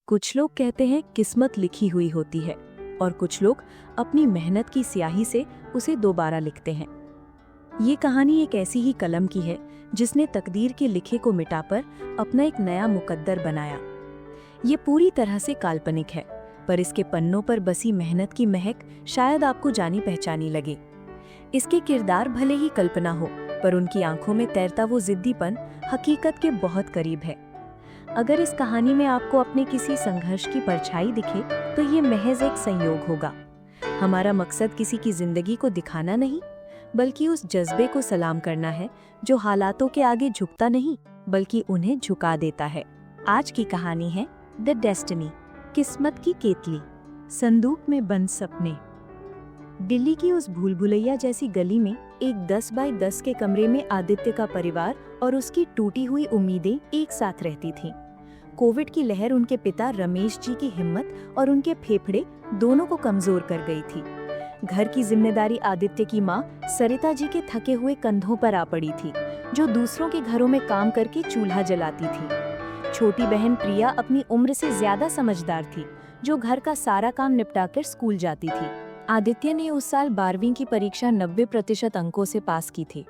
कुछ लोग कहते हैं किस्मत लिखी हुई होती है और कुछ लोग अपनी मेहनत की स्याही से उसे दोबारा लिखते हैं। ये कहानी एक ऐसी ही कलम की है जिसने तकदीर के लिखे को मिटाकर अपना एक नया मुकद्दर बनाया। ये पूरी तरह से काल्पनिक है, पर इसके पन्नों पर बसी मेहनत की महक शायद आपको जानी पहचानी लगे। इसके किरदार भले ही कल्पना हो, पर उनकी आंखों में तैरता वो जिद्दीपन हकीकत के बहुत करीब है। अगर इस कहानी में आपको अपने किसी संघर्ष की परछाई दिखे तो ये महज एक संयोग होगा। हमारा मकसद किसी की जिंदगी को दिखाना नहीं, बल्कि उस जज्बे को सलाम करना है जो हालातों के आगे झुकता नहीं बल्कि उन्हें झुका देता है। आज की कहानी है द डेस्टिनी, किस्मत की केतली, संदूक में बंद सपने। दिल्ली की उस भूल भुलैया जैसी गली में एक 10 बाय 10 के कमरे में आदित्य का परिवार और उसकी टूटी हुई उम्मीदें एक साथ रहती थीं। कोविड की लहर उनके पिता रमेश जी की हिम्मत और उनके फेफड़े दोनों को कमजोर कर गई थी। घर की जिम्मेदारी आदित्य की माँ सरिता जी के थके हुए कंधों पर आ पड़ी थी, जो दूसरों के घरों में काम करके चूल्हा जलाती थी। छोटी बहन प्रिया अपनी उम्र से ज्यादा समझदार थी, जो घर का सारा काम निपटाकर स्कूल जाती थी। आदित्य ने उस साल 12वीं की परीक्षा 90% अंकों से पास की थी।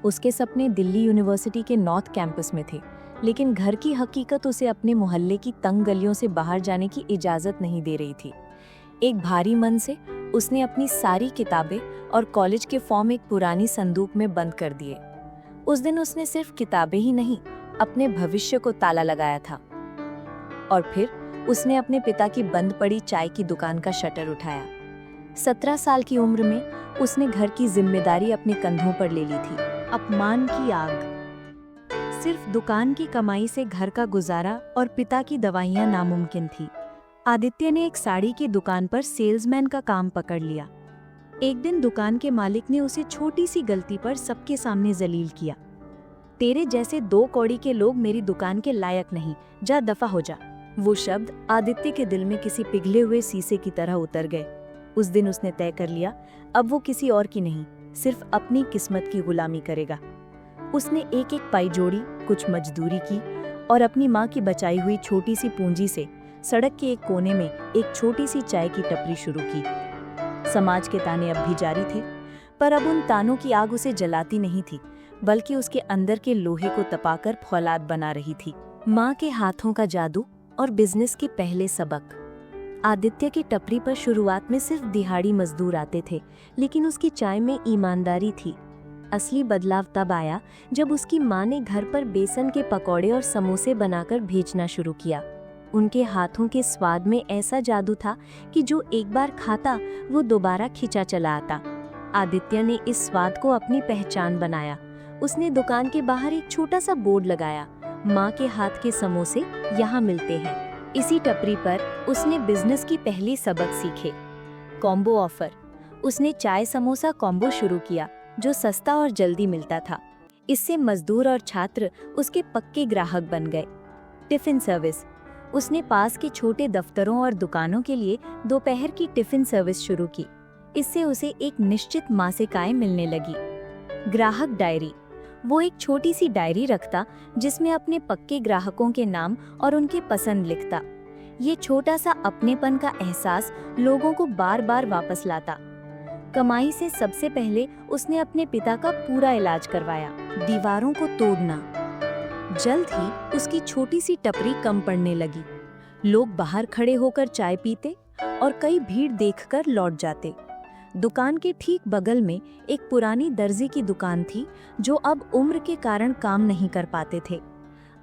उसके सपने दिल्ली यूनिवर्सिटी के नॉर्थ कैंपस में थे, लेकिन घर की हकीकत उसे अपने मोहल्ले की तंग गलियों से बाहर जाने की इजाजत नहीं दे रही थी। एक भारी मन से उसने अपनी सारी किताबें और कॉलेज के फॉर्म एक पुरानी संदूक में बंद कर दिए। उस दिन उसने सिर्फ किताबें ही नहीं, अपने भविष्य को ताला लगाया था। और फिर उसने अपने पिता की बंद पड़ी चाय की दुकान का शटर उठाया। 17 साल की उम्र में उसने घर की जिम्मेदारी अपने कंधों पर ले ली थी। अपमान की आग। सिर्फ दुकान की कमाई से घर का गुजारा और पिता की दवाइयां नामुमकिन थी। आदित्य ने एक साड़ी की दुकान पर सेल्समैन का काम पकड़ लिया। एक दिन दुकान के मालिक ने उसे छोटी सी गलती पर सबके सामने जलील किया। तेरे जैसे 2 कौड़ी के लोग मेरी दुकान के लायक नहीं, जा दफा हो जा। वो शब्द आदित्य के दिल में किसी पिघले हुए शीशे की तरह उतर गए। उस दिन उसने तय कर लिया, अब वो किसी और की नहीं, सिर्फ अपनी किस्मत की गुलामी करेगा। उसने एक एक पाई जोड़ी, कुछ मजदूरी की और अपनी माँ की बचाई हुई छोटी सी पूंजी से सड़क के एक कोने में एक छोटी सी चाय की टपरी शुरू की। समाज के ताने अब भी जारी थे, पर अब उन तानों की आग उसे जलाती नहीं थी, बल्कि उसके अंदर के लोहे को तपाकर फौलाद बना रही थी। माँ के हाथों का जादू और बिजनेस के पहले सबक। आदित्य की टपरी पर शुरुआत में सिर्फ दिहाड़ी मजदूर आते थे, लेकिन उसकी चाय में ईमानदारी थी। असली बदलाव तब आया जब उसकी माँ ने घर पर बेसन के पकौड़े और समोसे बनाकर भेजना शुरू किया। उनके हाथों के स्वाद में ऐसा जादू था कि जो एक बार खाता वो दोबारा खिंचा चला आता। आदित्य ने इस स्वाद को अपनी पहचान बनाया। उसने दुकान के बाहर एक छोटा सा बोर्ड लगाया, माँ के हाथ के समोसे यहाँ मिलते हैं। इसी टपरी पर उसने बिजनेस की पहली सबक सीखे, कॉम्बो ऑफर। उसने चाय समोसा कॉम्बो शुरू किया, जो सस्ता और जल्दी मिलता था। इससे मजदूर और छात्र उसके पक्के ग्राहक बन गए। Tiffin service. उसने पास के छोटे दफ्तरों और दुकानों के लिए दोपहर की टिफिन सर्विस शुरू की। इससे उसे एक निश्चित मासिक आय मिलने लगी। ग्राहक डायरी। वो एक छोटी सी डायरी रखता जिसमें अपने पक्के ग्राहकों के नाम और उनके पसंद लिखता। ये छोटा सा अपनेपन का एहसास लोगों को बार बार वापस लाता। कमाई से सबसे पहले उसने अपने पिता का पूरा इलाज करवाया। दीवारों को तोड़ना। जल्द ही उसकी छोटी सी टपरी कम पड़ने लगी। लोग बाहर खड़े होकर चाय पीते और कई भीड़ देखकर लौट जाते। दुकान के ठीक बगल में एक पुरानी दर्जी की दुकान थी, जो अब उम्र के कारण काम नहीं कर पाते थे।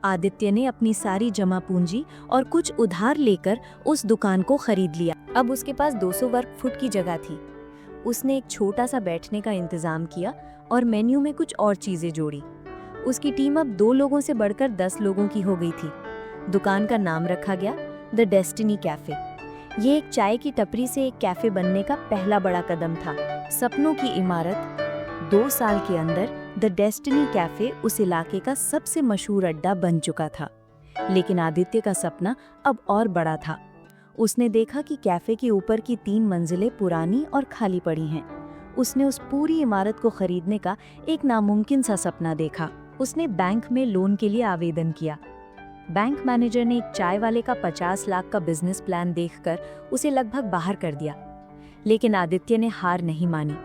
आदित्य ने अपनी सारी जमा पूंजी और कुछ उधार लेकर उस दुकान को खरीद लिया। अब उसके पास 200 वर्ग फुट की जगह थी। उसने एक छोटा सा बैठने का इंतजाम किया और मेन्यू में कुछ और चीजें जोड़ी। उसकी टीम अब 2 लोगों से बढ़कर 10 लोगों की हो गई थी। दुकान का नाम रखा गया द डेस्टिनी कैफे। ये एक चाय की टपरी से एक कैफे बनने का पहला बड़ा कदम था। सपनों की इमारत। 2 साल के अंदर द डेस्टिनी कैफे उस इलाके का सबसे मशहूर अड्डा बन चुका था। लेकिन आदित्य का सपना अब और बड़ा था। उसने देखा कि कैफे के ऊपर की 3 मंजिलें पुरानी और खाली पड़ी हैं। उसने उस पूरी इमारत को खरीदने का एक नामुमकिन सा सपना देखा। उसने बैंक में लोन के लिए आवेदन किया। बैंक मैनेजर ने एक चाय वाले का 50 लाख का बिजनेस प्लान देखकर उसे लगभग बाहर कर दिया, लेकिन आदित्य ने हार नहीं मानी।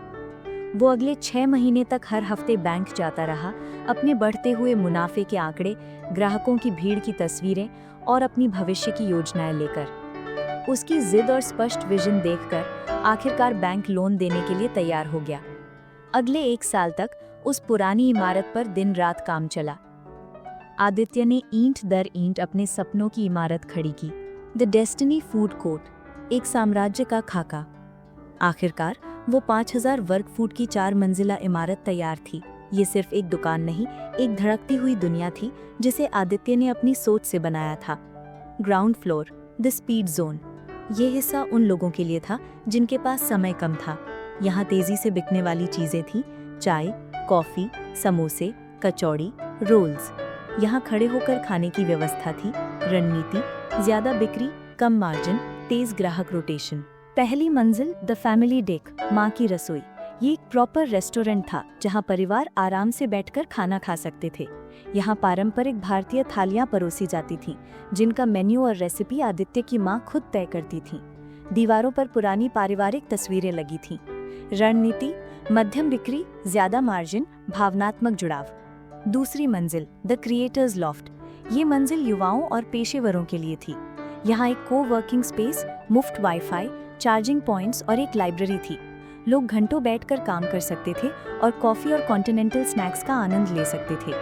वो अगले 6 महीने तक हर हफ्ते बैंक जाता रहा, अपने बढ़ते हुए मुनाफे के आंकड़े, ग्राहकों की भीड़ की तस्वीरें और अपनी भविष्य की योजनाएं लेकर। उसकी जिद और स्पष्ट विजन देखकर आखिरकार बैंक लोन देने के लिए तैयार हो गया। अगले 1 साल तक उस पुरानी इमारत पर दिन रात काम चला। आदित्य ने ईंट दर ईंट अपने सपनों की इमारत खड़ी की, द डेस्टिनी फूड कोर्ट, एक साम्राज्य का खाका। आखिरकार वो 5000 वर्ग फुट की 4 मंजिला इमारत तैयार थी। ये सिर्फ एक दुकान नहीं, एक धड़कती हुई दुनिया थी जिसे आदित्य ने अपनी सोच से बनाया था। Ground floor, the speed zone. ये हिस्सा उन लोगों के लिए था जिनके पास समय कम था। यहाँ तेजी से बिकने वाली चीजें थी, चाय, कॉफी, समोसे, कचौड़ी, रोल्स। यहाँ खड़े होकर खाने की व्यवस्था थी, रणनीति, ज्यादा बिक्री, कम मार्जिन, तेज ग्राहक रोटेशन। पहली मंजिल, द फैमिली डेक, माँ की रसोई। ये एक प्रॉपर रेस्टोरेंट था जहाँ परिवार आराम से बैठकर खाना खा सकते थे। यहाँ पारंपरिक भारतीय थालियाँ परोसी जाती थीं, जिनका मेन्यू और रेसिपी आदित्य की माँ खुद तय करती थीं। दीवारों पर पुरानी पारिवारिक तस्वीरें लगी थीं। रणनीति, मध्यम बिक्री, ज्यादा मार्जिन, भावनात्मक जुड़ाव। दूसरी मंजिल, द क्रिएटर्स लॉफ्ट। ये मंजिल युवाओं और पेशेवरों के लिए थी। यहाँ एक को-वर्किंग स्पेस, मुफ्त वाईफाई, चार्जिंग पॉइंट्स और एक लाइब्रेरी थी। लोग घंटों बैठकर काम कर सकते थे और कॉफी और कॉन्टिनेंटल स्नैक्स का आनंद ले सकते थे।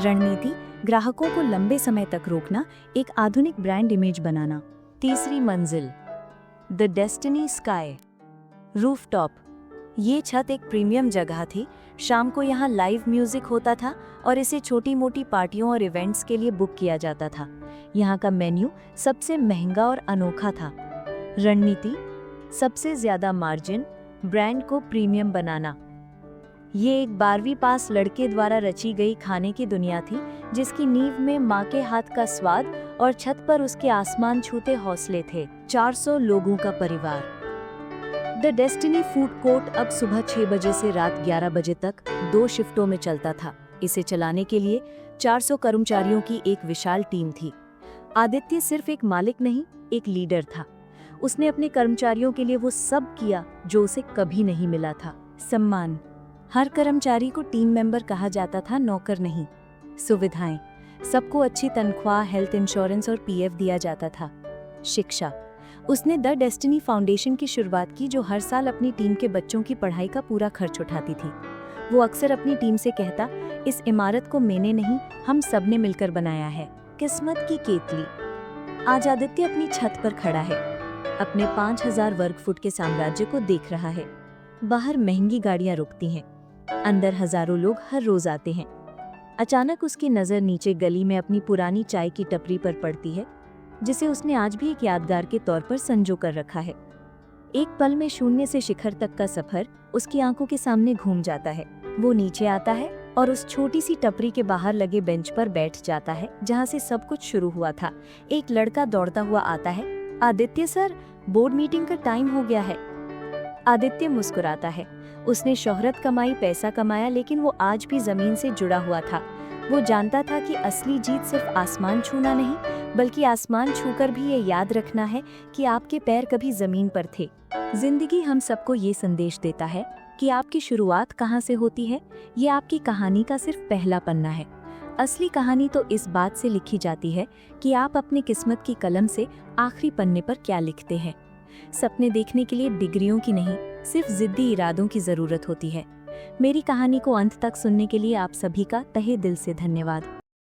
रणनीति, ग्राहकों को लंबे समय तक रोकना, एक आधुनिक ब्रांड इमेज बनाना। तीसरी मंजिल, द डेस्टिनी स्काई, रूफटॉप। ये छत एक प्रीमियम जगह थी। शाम को यहाँ लाइव म्यूजिक होता था और इसे छोटी मोटी पार्टियों और इवेंट्स के लिए बुक किया जाता था। यहाँ का मेन्यू सबसे महंगा और अनोखा था। रणनीति, सबसे ज्यादा मार्जिन, ब्रांड को प्रीमियम बनाना। ये एक 12वीं पास लड़के द्वारा रची गई खाने की दुनिया थी, जिसकी नींव में माँ के हाथ का स्वाद और छत पर उसके आसमान छूते हौसले थे। 400 लोगों का परिवार। द डेस्टिनी फूड कोर्ट अब सुबह 6 बजे से रात 11 बजे तक 2 शिफ्टों में चलता था। इसे चलाने के लिए 400 कर्मचारियों की एक विशाल टीम थी। आदित्य सिर्फ एक मालिक नहीं, एक लीडर था। उसने अपने कर्मचारियों के लिए वो सब किया जो उसे कभी नहीं मिला था। सम्मान, हर कर्मचारी को टीम मेंबर कहा जाता था, नौकर नहीं। सुविधाएं, सबको अच्छी तनख्वाह, हेल्थ इंश्योरेंस और पीएफ दिया जाता था। शिक्षा, उसने द डेस्टिनी फाउंडेशन की शुरुआत की, जो हर साल अपनी टीम के बच्चों की पढ़ाई का पूरा खर्च उठाती थी। वो अक्सर अपनी टीम से कहता, इस इमारत को मैंने नहीं, हम सब ने मिलकर बनाया है। किस्मत की केतली, आज आदित्य अपनी छत पर खड़ा है, अपने 5000 वर्ग फुट के साम्राज्य को देख रहा है। बाहर महंगी गाड़ियां रुकती हैं, अंदर हजारों लोग हर रोज आते हैं। अचानक उसकी नजर नीचे गली में अपनी पुरानी चाय की टपरी पर पड़ती है, जिसे उसने आज भी एक यादगार के तौर पर संजो कर रखा है। एक पल में शून्य से शिखर तक का सफर उसकी आंखों के सामने घूम जाता है। वो नीचे आता है और उस छोटी सी टपरी के बाहर लगे बेंच पर बैठ जाता है, जहाँ से सब कुछ शुरू हुआ था। एक लड़का दौड़ता हुआ आता है, आदित्य सर, बोर्ड मीटिंग का टाइम हो गया है। आदित्य मुस्कुराता है। उसने शोहरत कमाई, पैसा कमाया, लेकिन वो आज भी जमीन से जुड़ा हुआ था। वो जानता था कि असली जीत सिर्फ आसमान छूना नहीं, बल्कि आसमान छूकर भी ये याद रखना है कि आपके पैर कभी जमीन पर थे। जिंदगी हम सबको ये संदेश देता है कि आपकी शुरुआत कहाँ से होती है, ये आपकी कहानी का सिर्फ पहला पन्ना है। असली कहानी तो इस बात से लिखी जाती है कि आप अपनी किस्मत की कलम से आखिरी पन्ने पर क्या लिखते हैं। सपने देखने के लिए डिग्रियों की नहीं, सिर्फ जिद्दी इरादों की जरूरत होती है। मेरी कहानी को अंत तक सुनने के लिए आप सभी का तहे दिल से धन्यवाद।